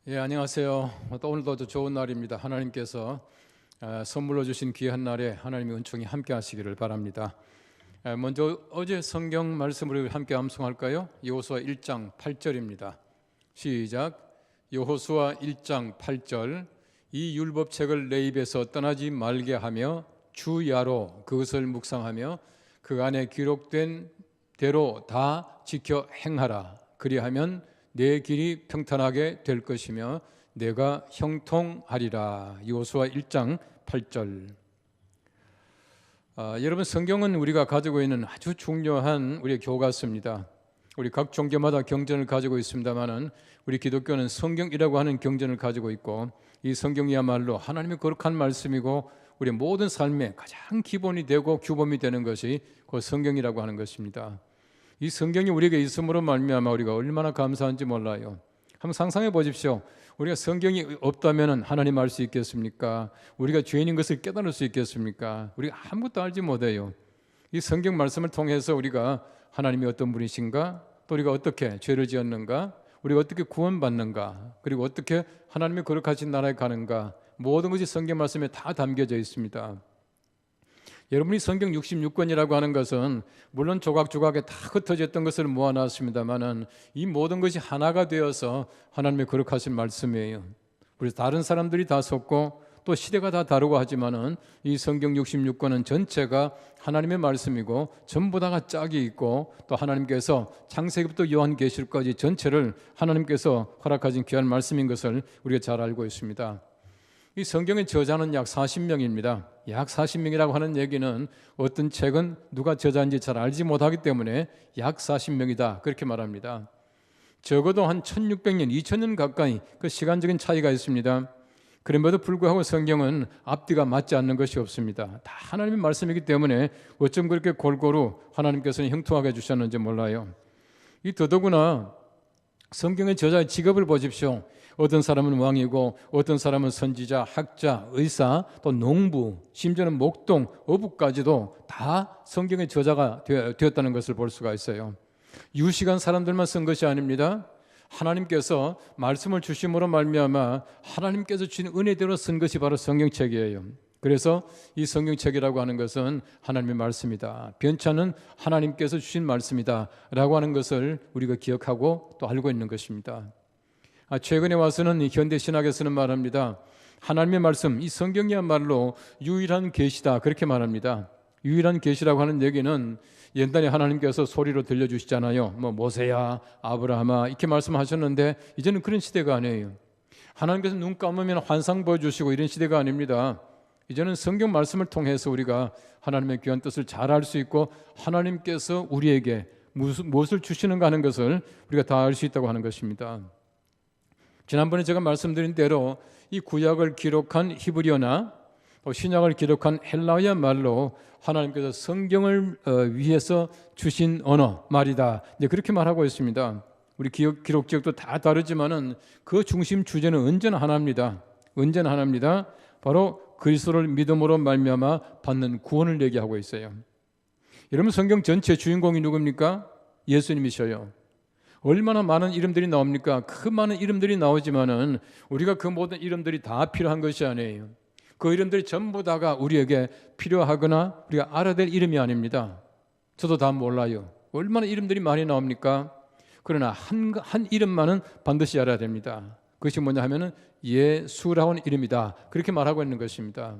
예, 안녕하세요. 또 오늘도 아주 좋은 날입니다. 하나님께서 선물로 주신 귀한 날에 하나님의 은총이 함께 하시기를 바랍니다. 먼저 어제 성경 말씀을 함께 암송할까요? 여호수아 1장 8절입니다. 시작. 여호수아 1장 8절. 이 율법책을 내 입에서 떠나지 말게 하며 주야로 그것을 묵상하며 그 안에 기록된 대로 다 지켜 행하라. 그리하면 내 길이 평탄하게 될 것이며 내가 형통하리라. 여호수아 1장 8절. 여러분, 성경은 우리가 가지고 있는 아주 중요한 우리의 교과서입니다. 우리 각 종교마다 경전을 가지고 있습니다만은 우리 기독교는 성경이라고 하는 경전을 가지고 있고, 이 성경이야말로 하나님의 거룩한 말씀이고 우리 모든 삶의 가장 기본이 되고 규범이 되는 것이 그 성경이라고 하는 것입니다. 이 성경이 우리에게 있음으로 말미암아 우리가 얼마나 감사한지 몰라요. 한번 상상해 보십시오. 우리가 성경이 없다면 하나님 알 수 있겠습니까? 우리가 죄인인 것을 깨달을 수 있겠습니까? 우리가 아무것도 알지 못해요. 이 성경 말씀을 통해서 우리가 하나님이 어떤 분이신가, 또 우리가 어떻게 죄를 지었는가, 우리가 어떻게 구원받는가, 그리고 어떻게 하나님의 거룩하신 나라에 가는가, 모든 것이 성경 말씀에 다 담겨져 있습니다. 여러분이 성경 66권이라고 하는 것은 물론 조각조각에 다 흩어져 있던 것을 모아놨습니다만은 이 모든 것이 하나가 되어서 하나님의 거룩하신 말씀이에요. 우리 다른 사람들이 다 섞고 또 시대가 다 다르고 하지만은 이 성경 66권은 전체가 하나님의 말씀이고 전부 다가 짝이 있고, 또 하나님께서 창세기부터 요한계시록까지 전체를 하나님께서 허락하신 귀한 말씀인 것을 우리가 잘 알고 있습니다. 이 성경의 저자는 약 40명입니다. 약 40명이라고 하는 얘기는 어떤 책은 누가 저자인지 잘 알지 못하기 때문에 약 40명이다 그렇게 말합니다. 적어도 한 1600년, 2000년 가까이 그 시간적인 차이가 있습니다. 그럼에도 불구하고 성경은 앞뒤가 맞지 않는 것이 없습니다. 다 하나님의 말씀이기 때문에 어쩜 그렇게 골고루 하나님께서는 형통하게 해주셨는지 몰라요. 이 더더구나 성경의 저자의 직업을 보십시오. 어떤 사람은 왕이고 어떤 사람은 선지자, 학자, 의사, 또 농부, 심지어는 목동, 어부까지도 다 성경의 저자가 되었다는 것을 볼 수가 있어요. 유식한 사람들만 쓴 것이 아닙니다. 하나님께서 말씀을 주심으로 말미암아 하나님께서 주신 은혜대로 쓴 것이 바로 성경책이에요. 그래서 이 성경책이라고 하는 것은 하나님의 말씀이다, 변찮은 하나님께서 주신 말씀이다 라고 하는 것을 우리가 기억하고 또 알고 있는 것입니다. 최근에 와서는 현대신학에서는 말합니다. 하나님의 말씀, 이 성경이야말로 유일한 계시다 그렇게 말합니다. 유일한 계시라고 하는 얘기는 옛날에 하나님께서 소리로 들려주시잖아요. 모세야, 아브라함아 이렇게 말씀하셨는데 이제는 그런 시대가 아니에요. 하나님께서 눈 감으면 환상 보여주시고 이런 시대가 아닙니다. 이제는 성경 말씀을 통해서 우리가 하나님의 귀한 뜻을 잘 알 수 있고, 하나님께서 우리에게 무엇을 주시는가 하는 것을 우리가 다 알 수 있다고 하는 것입니다. 지난번에 제가 말씀드린 대로 이 구약을 기록한 히브리어나 또 신약을 기록한 헬라어야 말로 하나님께서 성경을 위해서 주신 언어 말이다, 이제 그렇게 말하고 있습니다. 우리 기록 지역도 다 다르지만은 그 중심 주제는 언제나 하나입니다. 언제나 하나입니다. 바로 그리스도를 믿음으로 말미암아 받는 구원을 얘기하고 있어요. 여러분, 성경 전체 주인공이 누굽니까? 예수님이셔요. 얼마나 많은 이름들이 나옵니까? 그 많은 이름들이 나오지만은 우리가 그 모든 이름들이 다 필요한 것이 아니에요. 그 이름들이 전부 다가 우리에게 필요하거나 우리가 알아야 될 이름이 아닙니다. 저도 다 몰라요. 얼마나 이름들이 많이 나옵니까? 그러나 한 이름만은 반드시 알아야 됩니다. 그것이 뭐냐 하면은 예수라는 이름이다 그렇게 말하고 있는 것입니다.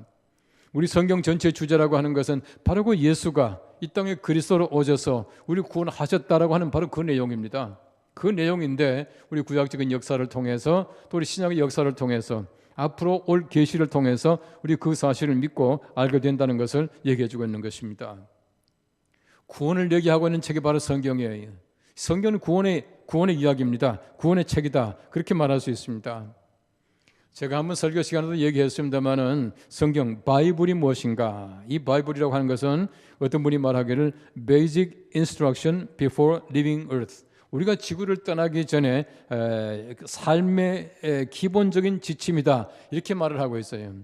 우리 성경 전체 주제라고 하는 것은 바로 그 예수가 이 땅에 그리스도로 오셔서 우리 구원하셨다라고 하는 바로 그 내용입니다. 그 내용인데 우리 구약적인 역사를 통해서 또 우리 신약의 역사를 통해서 앞으로 올 계시를 통해서 우리 그 사실을 믿고 알게 된다는 것을 얘기해 주고 있는 것입니다. 구원을 얘기하고 있는 책이 바로 성경이에요. 성경은 구원의 이야기입니다. 구원의 책이다 그렇게 말할 수 있습니다. 제가 한번 설교 시간에도 얘기했습니다마는 성경 바이블이 무엇인가? 이 바이블이라고 하는 것은 어떤 분이 말하기를 Basic Instruction Before Leaving Earth, 우리가 지구를 떠나기 전에 삶의 기본적인 지침이다 이렇게 말을 하고 있어요.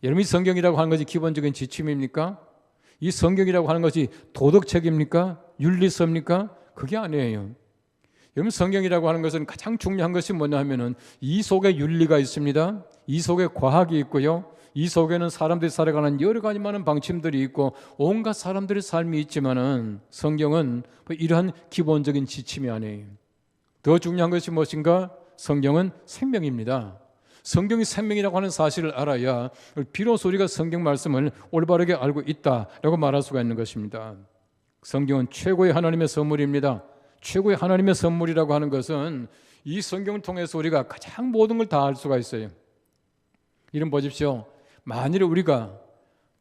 여러분, 이 성경이라고 하는 것이 기본적인 지침입니까? 이 성경이라고 하는 것이 도덕책입니까? 윤리서입니까? 그게 아니에요. 여러분, 성경이라고 하는 것은 가장 중요한 것이 뭐냐 하면은 이 속에 윤리가 있습니다. 이 속에 과학이 있고요. 이 속에는 사람들이 살아가는 여러 가지 많은 방침들이 있고 온갖 사람들의 삶이 있지만은 성경은 이러한 기본적인 지침이 아니에요. 더 중요한 것이 무엇인가? 성경은 생명입니다. 성경이 생명이라고 하는 사실을 알아야 비로소 우리가 성경 말씀을 올바르게 알고 있다라고 말할 수가 있는 것입니다. 성경은 최고의 하나님의 선물입니다. 최고의 하나님의 선물이라고 하는 것은 이 성경을 통해서 우리가 가장 모든 걸 다 알 수가 있어요. 이름 보십시오. 만일 우리가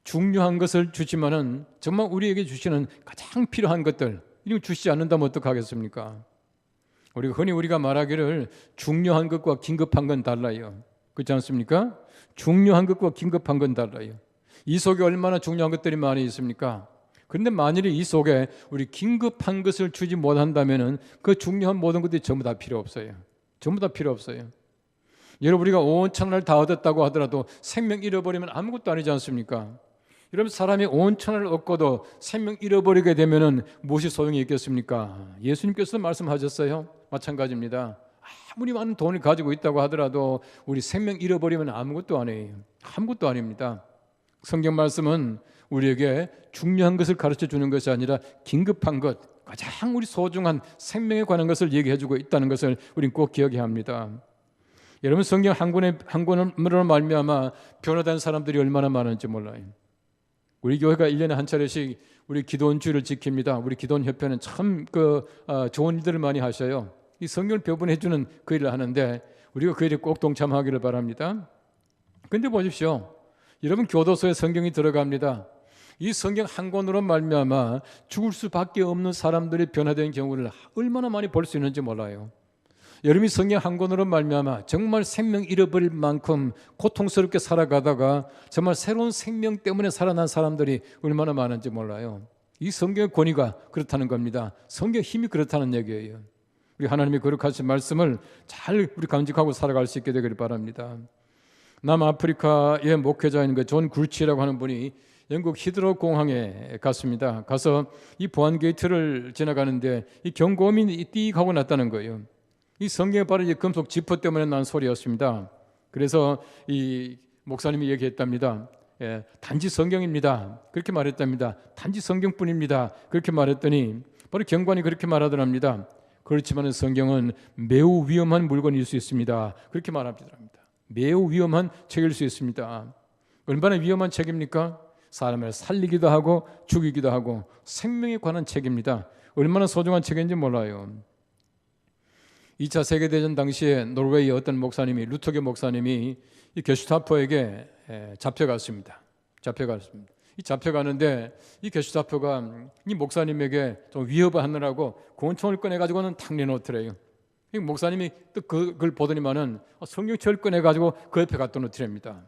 중요한 것을 주지만은 정말 우리에게 주시는 가장 필요한 것들 이런 거 주시지 않는다면 어떡하겠습니까? 우리가 말하기를 중요한 것과 긴급한 건 달라요. 그렇지 않습니까? 중요한 것과 긴급한 건 달라요. 이 속에 얼마나 중요한 것들이 많이 있습니까? 그런데 만일에 이 속에 우리 긴급한 것을 주지 못한다면은 그 중요한 모든 것들이 전부 다 필요 없어요. 전부 다 필요 없어요. 여러분, 우리가 온 천하를 다 얻었다고 하더라도 생명 잃어버리면 아무것도 아니지 않습니까? 여러분, 사람이 온 천하를 얻고도 생명 잃어버리게 되면은 무엇이 소용이 있겠습니까? 예수님께서 말씀하셨어요. 마찬가지입니다. 아무리 많은 돈을 가지고 있다고 하더라도 우리 생명 잃어버리면 아무것도 아니에요. 아무것도 아닙니다. 성경 말씀은 우리에게 중요한 것을 가르쳐 주는 것이 아니라 긴급한 것, 가장 우리 소중한 생명에 관한 것을 얘기해 주고 있다는 것을 우리는 꼭 기억해야 합니다. 여러분, 성경 한 권으로 말미암아 변화된 사람들이 얼마나 많은지 몰라요. 우리 교회가 1년에 한 차례씩 우리 기도원주의를 지킵니다. 우리 기도원협회는 참 좋은 일들을 많이 하셔요. 이 성경을 배분해 주는 그 일을 하는데 우리가 그 일에 꼭 동참하기를 바랍니다. 그런데 보십시오. 여러분, 교도소에 성경이 들어갑니다. 이 성경 한 권으로 말미암아 죽을 수밖에 없는 사람들이 변화된 경우를 얼마나 많이 볼 수 있는지 몰라요. 여러분이 성경 한 권으로 말미암아 정말 생명 잃어버릴 만큼 고통스럽게 살아가다가 정말 새로운 생명 때문에 살아난 사람들이 얼마나 많은지 몰라요. 이 성경의 권위가 그렇다는 겁니다. 성경의 힘이 그렇다는 얘기예요. 우리 하나님이 거룩하신 말씀을 잘 우리 간직하고 살아갈 수 있게 되기를 바랍니다. 남아프리카의 목회자인 존 굴치라고 하는 분이 영국 히드로 공항에 갔습니다. 가서 이 보안 게이트를 지나가는데 이 경고음이 띡 하고 났다는 거예요. 이 성경에 바로 이 금속 지퍼 때문에 난 소리였습니다. 그래서 이 목사님이 얘기했답니다. 단지 성경입니다. 그렇게 말했답니다. 단지 성경뿐입니다. 그렇게 말했더니 바로 경관이 그렇게 말하더랍니다. 그렇지만 성경은 매우 위험한 물건일 수 있습니다. 그렇게 말합니다. 매우 위험한 책일 수 있습니다. 얼마나 위험한 책입니까? 사람을 살리기도 하고 죽이기도 하고 생명에 관한 책입니다. 얼마나 소중한 책인지 몰라요. 2차 세계대전 당시에 노르웨이의 어떤 목사님이, 루터계 목사님이 이 게슈타포에게 잡혀갔습니다. 이 잡혀가는데 이 게슈타포가 이 목사님에게 좀 위협을 하느라고 권총을 꺼내가지고는 탁 내놓더래요. 이 목사님이 또 그걸 보더니만은 성경책을 꺼내가지고 그 옆에 갖다 놓더랍니다.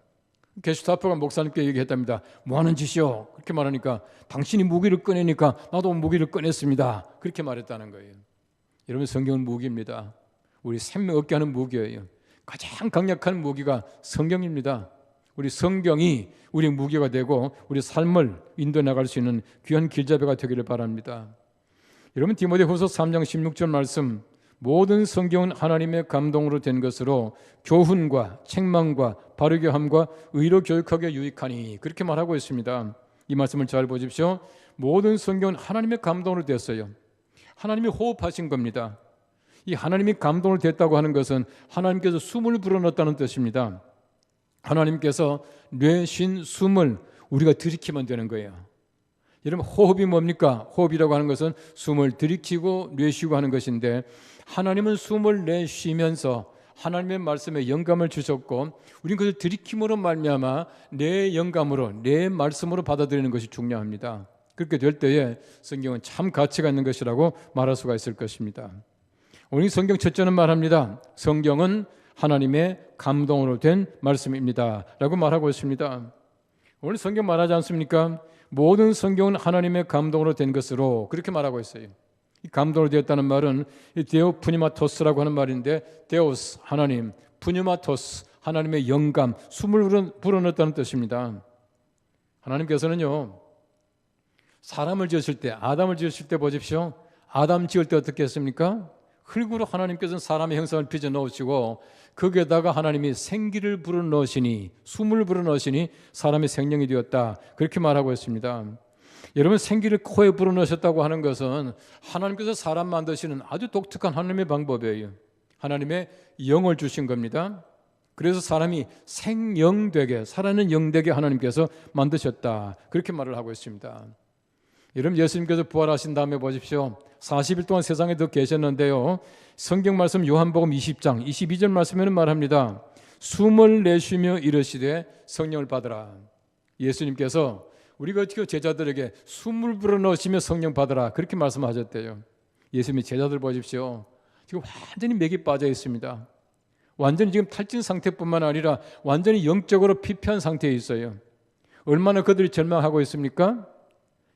게슈타포가 목사님께 얘기했답니다. 뭐 하는 짓이요? 그렇게 말하니까 당신이 무기를 꺼내니까 나도 무기를 꺼냈습니다. 그렇게 말했다는 거예요. 여러분, 성경은 무기입니다. 우리 생명 얻게 하는 무기예요. 가장 강력한 무기가 성경입니다. 우리 성경이 우리 무기가 되고 우리 삶을 인도해 나갈 수 있는 귀한 길잡이가 되기를 바랍니다. 여러분, 디모데후서 3장 16절 말씀, 모든 성경은 하나님의 감동으로 된 것으로 교훈과 책망과 바르게 함과 의로 교육하기에 유익하니, 그렇게 말하고 있습니다. 이 말씀을 잘 보십시오. 모든 성경은 하나님의 감동으로 됐어요. 하나님이 호흡하신 겁니다. 이 하나님이 감동을 됐다고 하는 것은 하나님께서 숨을 불어넣었다는 뜻입니다. 하나님께서 뇌신 숨을 우리가 들이키면 되는 거예요. 여러분, 호흡이 뭡니까? 호흡이라고 하는 것은 숨을 들이키고 내쉬고 하는 것인데, 하나님은 숨을 내쉬면서 하나님의 말씀에 영감을 주셨고 우리는 그것을 들이킴으로 말미암아 내 영감으로, 내 말씀으로 받아들이는 것이 중요합니다. 그렇게 될 때에 성경은 참 가치가 있는 것이라고 말할 수가 있을 것입니다. 오늘 성경 첫째는 말합니다. 성경은 하나님의 감동으로 된 말씀입니다 라고 말하고 있습니다. 오늘 성경 말하지 않습니까? 모든 성경은 하나님의 감동으로 된 것으로, 그렇게 말하고 있어요. 이 감동으로 되었다는 말은 데오 푸니마토스라고 하는 말인데, 데오스 하나님, 푸니마토스 하나님의 영감, 숨을 불어넣었다는 뜻입니다. 하나님께서는요, 사람을 지으실 때, 아담을 지으실 때 보십시오. 아담 지을 때 어떻게 했습니까? 흙으로 하나님께서는 사람의 형상을 빚어 넣으시고 거기에다가 하나님이 생기를 불어넣으시니, 숨을 불어넣으시니 사람의 생명이 되었다, 그렇게 말하고 있습니다. 여러분, 생기를 코에 불어넣으셨다고 하는 것은 하나님께서 사람 만드시는 아주 독특한 하나님의 방법이에요. 하나님의 영을 주신 겁니다. 그래서 사람이 생영되게, 살아있는 영되게 하나님께서 만드셨다, 그렇게 말을 하고 있습니다. 여러분, 예수님께서 부활하신 다음에 보십시오. 40일 동안 세상에 더 계셨는데요, 성경 말씀 요한복음 20장 22절 말씀에는 말합니다. 숨을 내쉬며 이르시되 성령을 받으라. 예수님께서 우리가 어떻게 제자들에게 숨을 불어넣으시며 성령 받으라, 그렇게 말씀하셨대요. 예수님의 제자들 보십시오. 지금 완전히 맥이 빠져 있습니다. 완전히 지금 탈진 상태뿐만 아니라 완전히 영적으로 피폐한 상태에 있어요. 얼마나 그들이 절망하고 있습니까?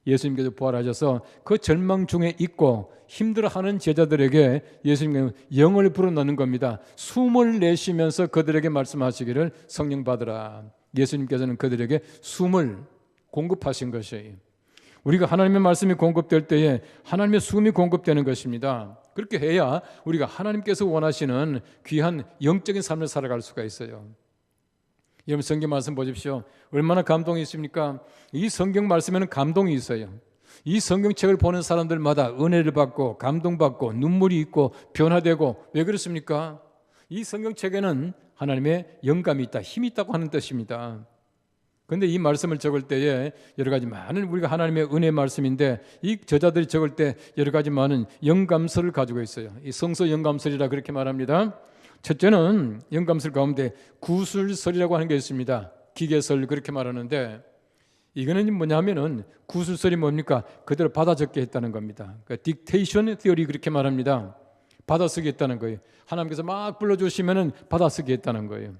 예수님께서 부활하셔서 그 절망 중에 있고 힘들어하는 제자들에게 예수님께서 영을 불어넣는 겁니다. 숨을 내쉬면서 그들에게 말씀하시기를 성령 받으라. 예수님께서는 그들에게 숨을 공급하신 것이에요. 우리가 하나님의 말씀이 공급될 때에 하나님의 숨이 공급되는 것입니다. 그렇게 해야 우리가 하나님께서 원하시는 귀한 영적인 삶을 살아갈 수가 있어요. 여러분, 성경 말씀 보십시오. 얼마나 감동이 있습니까? 이 성경 말씀에는 감동이 있어요. 이 성경책을 보는 사람들마다 은혜를 받고 감동받고 눈물이 있고 변화되고, 왜 그렇습니까? 이 성경책에는 하나님의 영감이 있다, 힘이 있다고 하는 뜻입니다. 그런데 이 말씀을 적을 때에 여러 가지 많은, 우리가 하나님의 은혜 말씀인데 이 저자들이 적을 때 여러 가지 많은 영감설을 가지고 있어요. 이 성서 영감설이라 그렇게 말합니다. 첫째는 영감설 가운데 구술설이라고 하는 게 있습니다. 기계설, 그렇게 말하는데 이거는 뭐냐면은, 구술설이 뭡니까? 그대로 받아 적게 했다는 겁니다. 그러니까 딕테이션 티어리, 그렇게 말합니다. 받아 쓰게 했다는 거예요. 하나님께서 막 불러주시면은 받아 쓰게 했다는 거예요.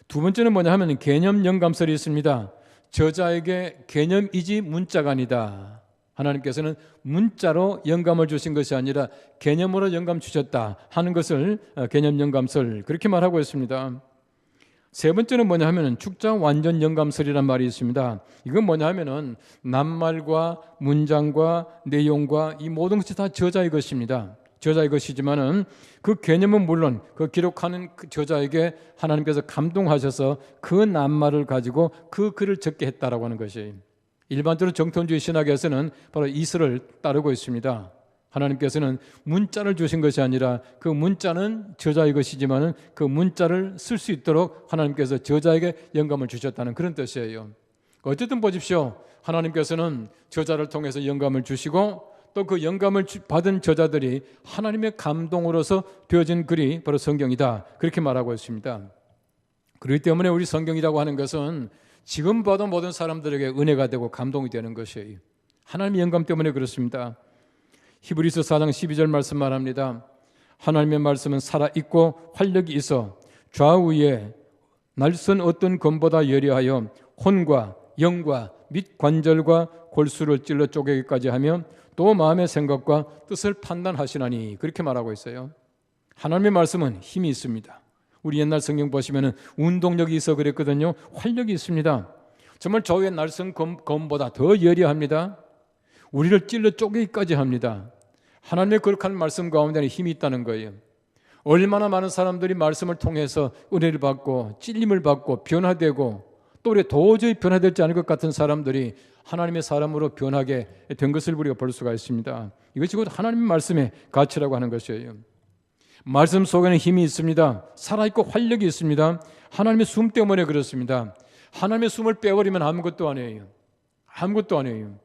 두 번째는 뭐냐 하면 개념 영감설이 있습니다. 저자에게 개념이지 문자가 아니다. 하나님께서는 문자로 영감을 주신 것이 아니라 개념으로 영감 주셨다 하는 것을 개념 영감설, 그렇게 말하고 있습니다. 세 번째는 뭐냐 하면 축자 완전 영감설이란 말이 있습니다. 이건 뭐냐 하면은 낱말과 문장과 내용과 이 모든 것이 다 저자의 것입니다. 저자의 것이지만은 그 개념은 물론 그 기록하는 그 저자에게 하나님께서 감동하셔서 그 낱말을 가지고 그 글을 적게 했다라고 하는 것이, 일반적으로 정통주의 신학에서는 바로 이 설을 따르고 있습니다. 하나님께서는 문자를 주신 것이 아니라 그 문자는 저자의 것이지만은 그 문자를 쓸 수 있도록 하나님께서 저자에게 영감을 주셨다는 그런 뜻이에요. 어쨌든 보십시오. 하나님께서는 저자를 통해서 영감을 주시고 또 그 영감을 받은 저자들이 하나님의 감동으로서 되어진 글이 바로 성경이다, 그렇게 말하고 있습니다. 그렇기 때문에 우리 성경이라고 하는 것은 지금 봐도 모든 사람들에게 은혜가 되고 감동이 되는 것이에요. 하나님의 영감 때문에 그렇습니다. 히브리서 4장 12절 말씀 말합니다. 하나님의 말씀은 살아있고 활력이 있어 좌우에 날선 어떤 검보다 예리하여 혼과 영과 및 관절과 골수를 찔러 쪼개기까지 하며 또 마음의 생각과 뜻을 판단하시나니, 그렇게 말하고 있어요. 하나님의 말씀은 힘이 있습니다. 우리 옛날 성경 보시면 운동력이 있어 그랬거든요. 활력이 있습니다. 정말 저의 날선 검보다 더 예리합니다. 우리를 찔러 쪼개기까지 합니다. 하나님의 거룩한 말씀 가운데는 힘이 있다는 거예요. 얼마나 많은 사람들이 말씀을 통해서 은혜를 받고 찔림을 받고 변화되고 또 우리 도저히 변화되지 않을 것 같은 사람들이 하나님의 사람으로 변하게 된 것을 우리가 볼 수가 있습니다. 이것이 곧 하나님의 말씀의 가치라고 하는 것이에요. 말씀 속에는 힘이 있습니다. 살아있고 활력이 있습니다. 하나님의 숨 때문에 그렇습니다. 하나님의 숨을 빼버리면 아무것도 아니에요. 아무것도 아니에요.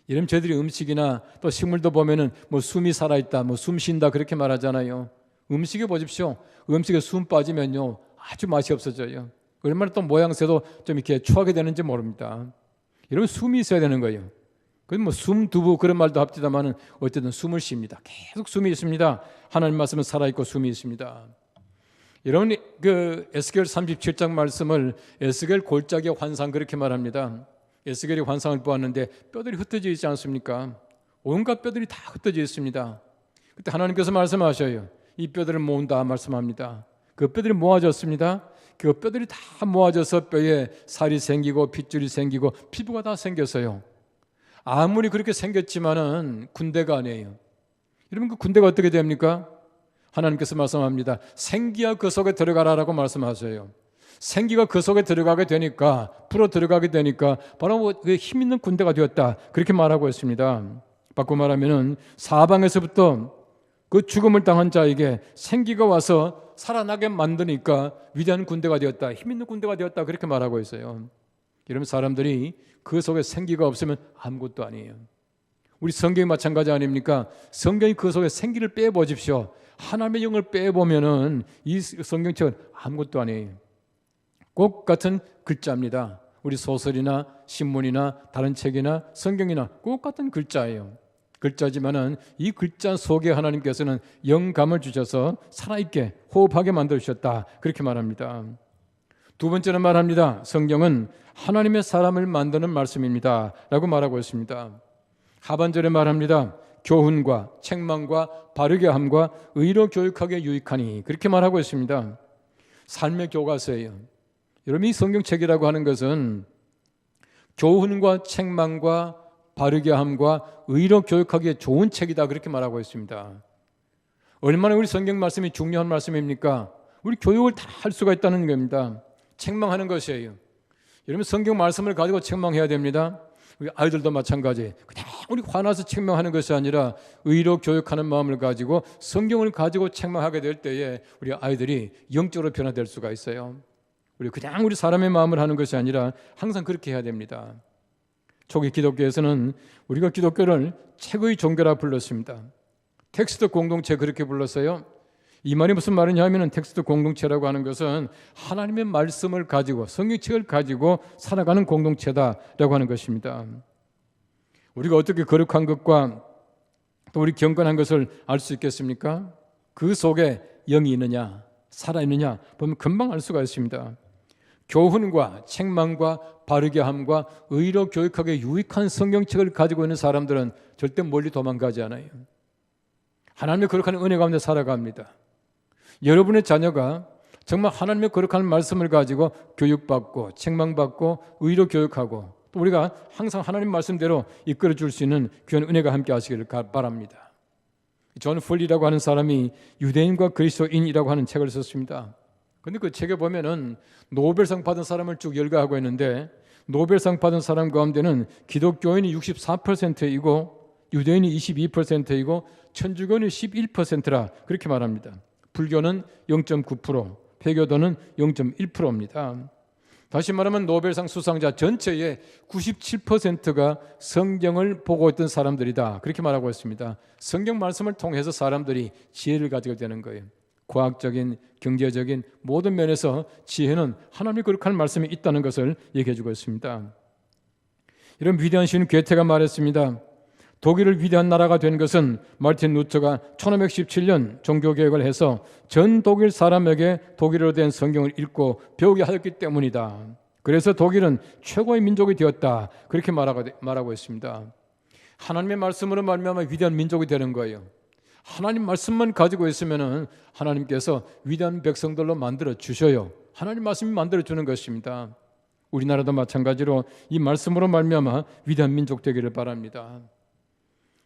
이런 저희들이 음식이나 또 식물도 보면은 뭐 숨이 살아있다, 뭐 숨 쉰다, 그렇게 말하잖아요. 음식에 보십시오. 음식에 숨 빠지면요 아주 맛이 없어져요. 얼마나 또 모양새도 좀 이렇게 추하게 되는지 모릅니다. 여러분, 숨이 있어야 되는 거예요. 그럼 뭐 숨두부 그런 말도 합디다마는 어쨌든 숨을 쉽니다. 계속 숨이 있습니다. 하나님 말씀은 살아있고 숨이 있습니다. 여러분, 그 에스겔 37장 말씀을 에스겔 골짜기의 환상, 그렇게 말합니다. 에스겔이 환상을 보았는데 뼈들이 흩어져 있지 않습니까? 온갖 뼈들이 다 흩어져 있습니다. 그때 하나님께서 말씀하셔요. 이 뼈들을 모은다 말씀합니다. 그 뼈들이 모아졌습니다. 그 뼈들이 다 모아져서 뼈에 살이 생기고 핏줄이 생기고 피부가 다 생겼어요. 아무리 그렇게 생겼지만은 군대가 아니에요. 여러분 그 군대가 어떻게 됩니까? 하나님께서 말씀합니다. 생기야 그 속에 들어가라라고 말씀하세요. 생기가 그 속에 들어가게 되니까, 불어 들어가게 되니까 바로 그 힘 있는 군대가 되었다, 그렇게 말하고 있습니다. 바꿔 말하면은 사방에서부터 그 죽음을 당한 자에게 생기가 와서 살아나게 만드니까 위대한 군대가 되었다, 힘 있는 군대가 되었다, 그렇게 말하고 있어요. 이런 사람들이 그 속에 생기가 없으면 아무것도 아니에요. 우리 성경이 마찬가지 아닙니까? 성경이 그 속에 생기를 빼보십시오. 하나님의 영을 빼보면은 이 성경책은 아무것도 아니에요. 꼭 같은 글자입니다. 우리 소설이나 신문이나 다른 책이나 성경이나 꼭 같은 글자예요. 글자지만은 이 글자 속에 하나님께서는 영감을 주셔서 살아있게 호흡하게 만들어 주셨다, 그렇게 말합니다. 두 번째는 말합니다. 성경은 하나님의 사람을 만드는 말씀입니다 라고 말하고 있습니다. 하반절에 말합니다. 교훈과 책망과 바르게 함과 의로 교육하기에 유익하니, 그렇게 말하고 있습니다. 삶의 교과서예요. 여러분, 이 성경책이라고 하는 것은 교훈과 책망과 바르게 함과 의로 교육하기에 좋은 책이다, 그렇게 말하고 있습니다. 얼마나 우리 성경 말씀이 중요한 말씀입니까? 우리 교육을 다 할 수가 있다는 겁니다. 책망하는 것이에요. 여러분, 성경 말씀을 가지고 책망해야 됩니다. 우리 아이들도 마찬가지. 그냥 우리 화나서 책망하는 것이 아니라 의로 교육하는 마음을 가지고 성경을 가지고 책망하게 될 때에 우리 아이들이 영적으로 변화될 수가 있어요. 우리 그냥 우리 사람의 마음을 하는 것이 아니라 항상 그렇게 해야 됩니다. 초기 기독교에서는 우리가 기독교를 책의 종교라 불렀습니다. 텍스트 공동체, 그렇게 불렀어요. 이 말이 무슨 말이냐 하면, 텍스트 공동체라고 하는 것은 하나님의 말씀을 가지고 성경책을 가지고 살아가는 공동체다라고 하는 것입니다. 우리가 어떻게 거룩한 것과 또 우리 경건한 것을 알 수 있겠습니까? 그 속에 영이 있느냐, 살아있느냐 보면 금방 알 수가 있습니다. 교훈과 책망과 바르게 함과 의로 교육하기에 유익한 성경책을 가지고 있는 사람들은 절대 멀리 도망가지 않아요. 하나님의 거룩한 은혜 가운데 살아갑니다. 여러분의 자녀가 정말 하나님의 거룩한 말씀을 가지고 교육받고 책망받고 의로 교육하고, 또 우리가 항상 하나님 말씀대로 이끌어 줄 수 있는 귀한 은혜가 함께 하시기를 바랍니다. 존 폴리라고 하는 사람이 유대인과 그리스도인이라고 하는 책을 썼습니다. 그런데 그 책에 보면은 노벨상 받은 사람을 쭉 열거하고 있는데, 노벨상 받은 사람 가운데는 기독교인이 64%이고 유대인이 22%이고 천주교는 11%라 그렇게 말합니다. 불교는 0.9%, 회교도는 0.1%입니다. 다시 말하면 노벨상 수상자 전체의 97%가 성경을 보고 있던 사람들이다, 그렇게 말하고 있습니다. 성경 말씀을 통해서 사람들이 지혜를 가지게 되는 거예요. 과학적인, 경제적인 모든 면에서 지혜는 하나님의 거룩한 말씀이 있다는 것을 얘기해 주고 있습니다. 이런 위대한 시인 괴테가 말했습니다. 독일을 위대한 나라가 된 것은 마르틴 루터가 1517년 종교개혁을 해서 전 독일 사람에게 독일어로 된 성경을 읽고 배우게 하였기 때문이다. 그래서 독일은 최고의 민족이 되었다, 그렇게 말하고 있습니다. 하나님의 말씀으로 말미암아 위대한 민족이 되는 거예요. 하나님 말씀만 가지고 있으면 하나님께서 위대한 백성들로 만들어 주셔요. 하나님 말씀이 만들어 주는 것입니다. 우리나라도 마찬가지로 이 말씀으로 말미암아 위대한 민족 되기를 바랍니다.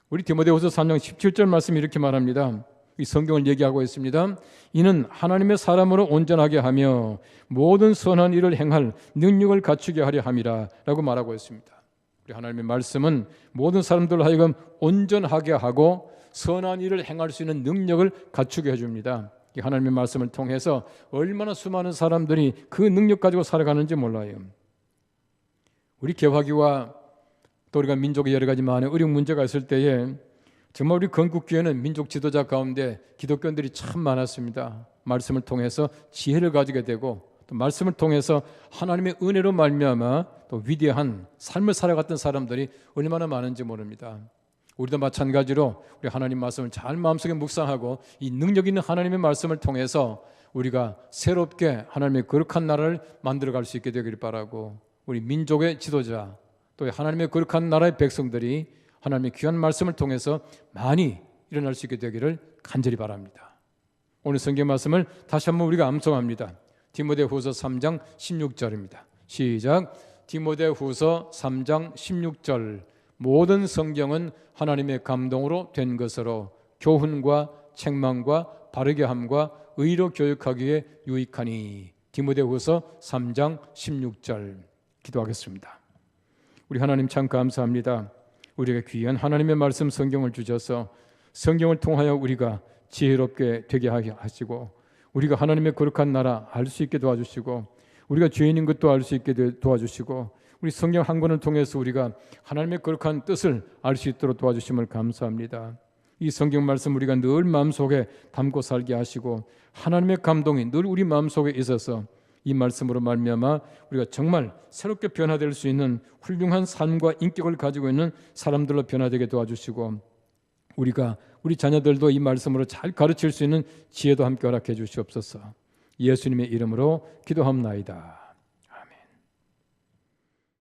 우리 디모데후서 3장 17절 말씀이 이렇게 말합니다. 이 성경을 얘기하고 있습니다. 이는 하나님의 사람으로 온전하게 하며 모든 선한 일을 행할 능력을 갖추게 하려 함이라 라고 말하고 있습니다. 우리 하나님의 말씀은 모든 사람들로 하여금 온전하게 하고 선한 일을 행할 수 있는 능력을 갖추게 해줍니다. 이 하나님의 말씀을 통해서 얼마나 수많은 사람들이 그 능력 가지고 살아가는지 몰라요. 우리 개화기와 또 우리가 민족의 여러 가지 많은 어려운 문제가 있을 때에 정말 우리 건국교회는 민족 지도자 가운데 기독교인들이 참 많았습니다. 말씀을 통해서 지혜를 가지게 되고 또 말씀을 통해서 하나님의 은혜로 말미암아 또 위대한 삶을 살아갔던 사람들이 얼마나 많은지 모릅니다. 우리도 마찬가지로 우리 하나님 말씀을 잘 마음속에 묵상하고 이 능력 있는 하나님의 말씀을 통해서 우리가 새롭게 하나님의 거룩한 나라를 만들어갈 수 있게 되기를 바라고, 우리 민족의 지도자 또 하나님의 거룩한 나라의 백성들이 하나님의 귀한 말씀을 통해서 많이 일어날 수 있게 되기를 간절히 바랍니다. 오늘 성경 말씀을 다시 한번 우리가 암송합니다. 디모데후서 3장 16절입니다. 시작. 디모데후서 3장 16절. 모든 성경은 하나님의 감동으로 된 것으로 교훈과 책망과 바르게 함과 의로 교육하기에 유익하니. 디모데후서 3장 16절. 기도하겠습니다. 우리 하나님 참 감사합니다. 우리에게 귀한 하나님의 말씀 성경을 주셔서 성경을 통하여 우리가 지혜롭게 되게 하시고, 우리가 하나님의 거룩한 나라 알 수 있게 도와주시고, 우리가 죄인인 것도 알 수 있게 도와주시고, 우리 성경 한 권을 통해서 우리가 하나님의 거룩한 뜻을 알 수 있도록 도와주심을 감사합니다. 이 성경 말씀 우리가 늘 마음속에 담고 살게 하시고, 하나님의 감동이 늘 우리 마음속에 있어서 이 말씀으로 말미암아 우리가 정말 새롭게 변화될 수 있는 훌륭한 삶과 인격을 가지고 있는 사람들로 변화되게 도와주시고, 우리 자녀들도 이 말씀으로 잘 가르칠 수 있는 지혜도 함께 허락해 주시옵소서. 예수님의 이름으로 기도합나이다.